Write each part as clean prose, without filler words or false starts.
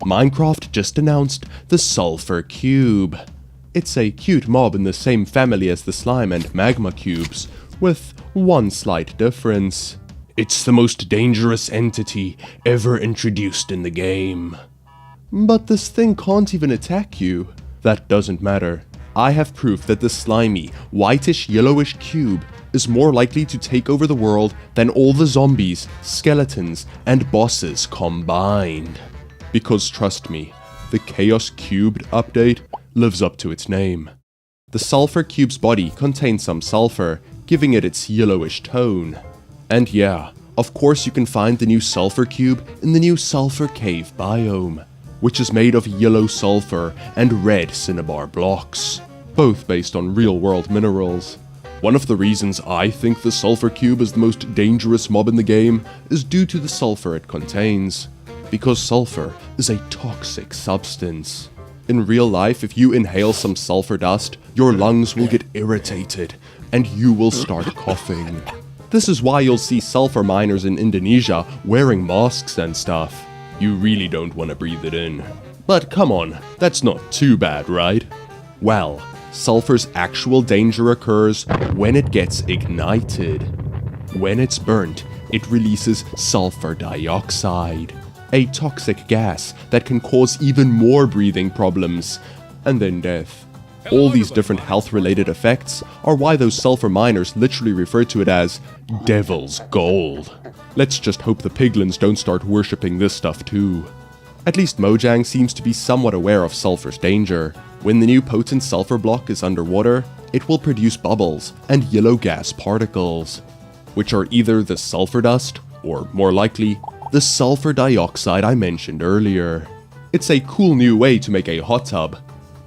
Minecraft just announced the Sulfur Cube. It's a cute mob in the same family as the slime and magma cubes, with one slight difference. It's the most dangerous entity ever introduced in the game. But this thing can't even attack you. That doesn't matter. I have proof that the slimy, whitish yellowish cube is more likely to take over the world than all the zombies, skeletons, and bosses combined. Because trust me, the Chaos Cubed update lives up to its name. The Sulfur Cube's body contains some sulfur, giving it its yellowish tone. And yeah, of course you can find the new Sulfur Cube in the new Sulfur Cave biome, which is made of yellow sulfur and red cinnabar blocks, both based on real-world minerals. One of the reasons I think the Sulfur Cube is the most dangerous mob in the game is due to the sulfur it contains, because sulfur is a toxic substance. In real life, if you inhale some sulfur dust, your lungs will get irritated, and you will start coughing. This is why you'll see sulfur miners in Indonesia wearing masks and stuff. You really don't want to breathe it in. But come on, that's not too bad, right? Well, sulfur's actual danger occurs when it gets ignited. When it's burnt, it releases sulfur dioxide, a toxic gas that can cause even more breathing problems, and then death. All these different health-related effects are why those sulfur miners literally refer to it as Devil's Gold. Let's just hope the piglins don't start worshipping this stuff too. At least Mojang seems to be somewhat aware of sulfur's danger. When the new potent sulfur block is underwater, it will produce bubbles and yellow gas particles, which are either the sulfur dust, or more likely, the sulfur dioxide I mentioned earlier. It's a cool new way to make a hot tub,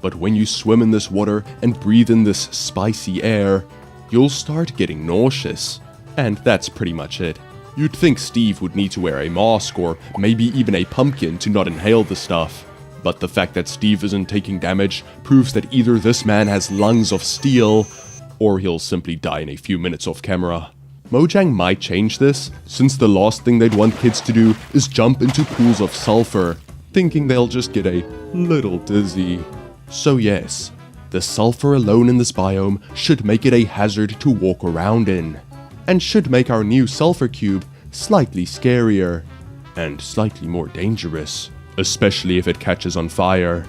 but when you swim in this water and breathe in this spicy air, you'll start getting nauseous. And that's pretty much it. You'd think Steve would need to wear a mask or maybe even a pumpkin to not inhale the stuff. But the fact that Steve isn't taking damage proves that either this man has lungs of steel, or he'll simply die in a few minutes off camera. Mojang might change this, since the last thing they'd want kids to do is jump into pools of sulfur, thinking they'll just get a little dizzy. So yes, the sulfur alone in this biome should make it a hazard to walk around in, and should make our new Sulfur Cube slightly scarier, and slightly more dangerous, especially if it catches on fire.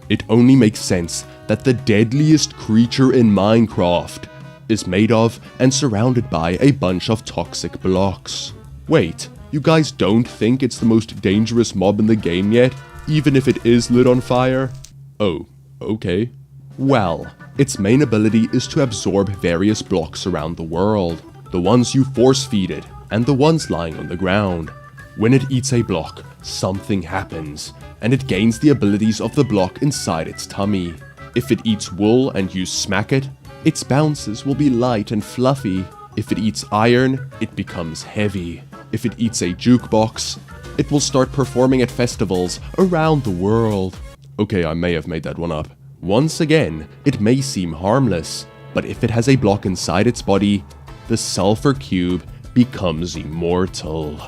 It only makes sense that the deadliest creature in Minecraft is made of and surrounded by a bunch of toxic blocks. Wait, you guys don't think it's the most dangerous mob in the game yet, even if it is lit on fire? Oh, okay. Well, its main ability is to absorb various blocks around the world, the ones you force feed it, and the ones lying on the ground. When it eats a block, something happens, and it gains the abilities of the block inside its tummy. If it eats wool and you smack it, its bounces will be light and fluffy. If it eats iron, it becomes heavy. If it eats a jukebox, it will start performing at festivals around the world. Okay, I may have made that one up. Once again, it may seem harmless, but if it has a block inside its body, the Sulfur Cube becomes immortal.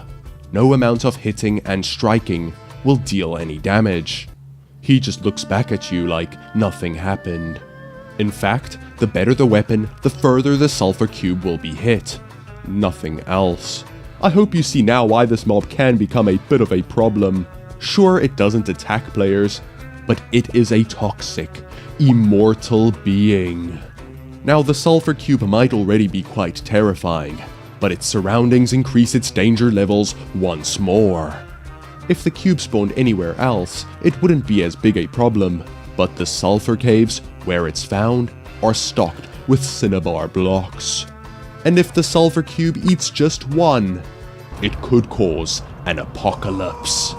No amount of hitting and striking will deal any damage. He just looks back at you like nothing happened. In fact, the better the weapon, the further the Sulfur Cube will be hit. Nothing else. I hope you see now why this mob can become a bit of a problem. Sure, it doesn't attack players, but it is a toxic, immortal being. Now, the Sulfur Cube might already be quite terrifying, but its surroundings increase its danger levels once more. If the cube spawned anywhere else, it wouldn't be as big a problem, but the sulfur caves, where it's found, are stocked with cinnabar blocks. And if the Sulfur Cube eats just one, it could cause an apocalypse.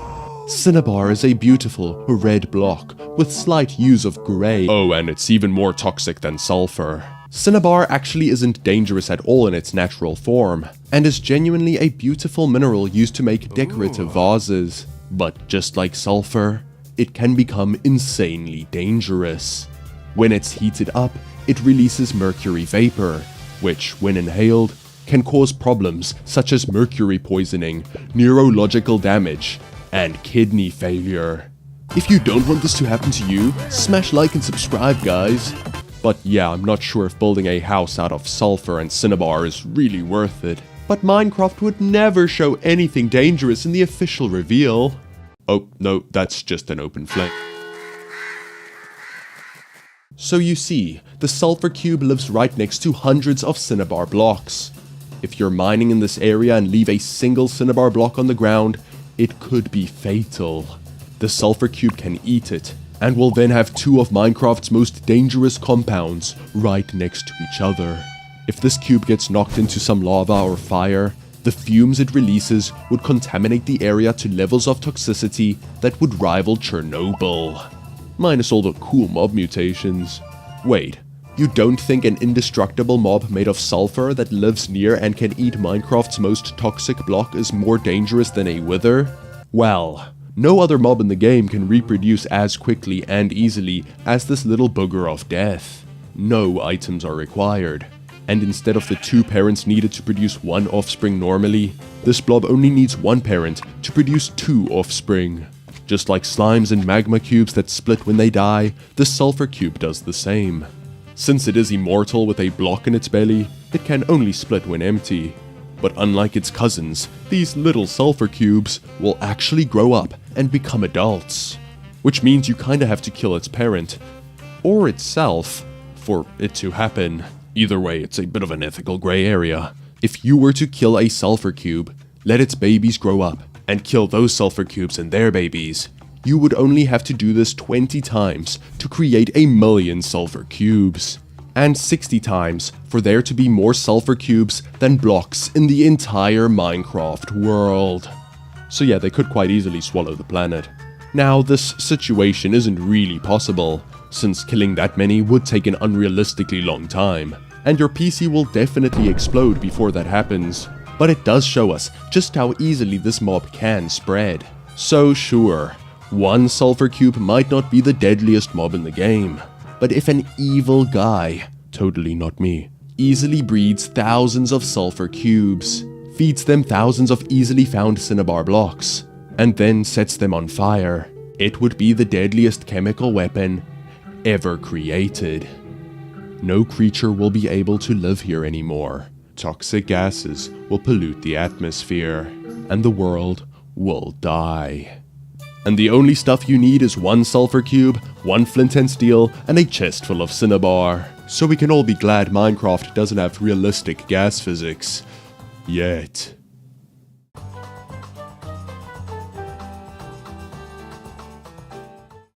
Cinnabar is a beautiful red block with slight hues of grey. Oh, and it's even more toxic than sulfur. Cinnabar actually isn't dangerous at all in its natural form, and is genuinely a beautiful mineral used to make decorative vases. But just like sulfur, it can become insanely dangerous. When it's heated up, it releases mercury vapor, which, when inhaled, can cause problems such as mercury poisoning, neurological damage, and kidney failure. If you don't want this to happen to you, smash like and subscribe, guys. But yeah, I'm not sure if building a house out of sulfur and cinnabar is really worth it. But Minecraft would never show anything dangerous in the official reveal. Oh, no, that's just an open flame. So you see, the sulfur cube lives right next to hundreds of cinnabar blocks. If you're mining in this area and leave a single cinnabar block on the ground, it could be fatal. The sulfur cube can eat it, and will then have two of Minecraft's most dangerous compounds right next to each other. If this cube gets knocked into some lava or fire, the fumes it releases would contaminate the area to levels of toxicity that would rival Chernobyl. Minus all the cool mob mutations. Wait, you don't think an indestructible mob made of sulfur that lives near and can eat Minecraft's most toxic block is more dangerous than a wither? Well, no other mob in the game can reproduce as quickly and easily as this little booger of death. No items are required. And instead of the 2 parents needed to produce 1 offspring normally, this blob only needs 1 parent to produce 2 offspring. Just like slimes and magma cubes that split when they die, the sulfur cube does the same. Since it is immortal with a block in its belly, it can only split when empty. But unlike its cousins, these little sulfur cubes will actually grow up and become adults. Which means you kinda have to kill its parent, or itself, for it to happen. Either way, it's a bit of an ethical gray area. If you were to kill a sulfur cube, let its babies grow up, and kill those sulfur cubes and their babies, you would only have to do this 20 times to create 1,000,000 sulfur cubes. And 60 times for there to be more sulfur cubes than blocks in the entire Minecraft world. So yeah, they could quite easily swallow the planet. Now, this situation isn't really possible, since killing that many would take an unrealistically long time, and your PC will definitely explode before that happens. But it does show us just how easily this mob can spread. So sure, 1 sulfur cube might not be the deadliest mob in the game, but if an evil guy, totally not me, easily breeds thousands of sulfur cubes, feeds them thousands of easily found cinnabar blocks, and then sets them on fire, it would be the deadliest chemical weapon ever created. No creature will be able to live here anymore. Toxic gases will pollute the atmosphere, and the world will die. And the only stuff you need is 1 sulfur cube, 1 flint and steel, and a chest full of cinnabar. So we can all be glad Minecraft doesn't have realistic gas physics. Yet.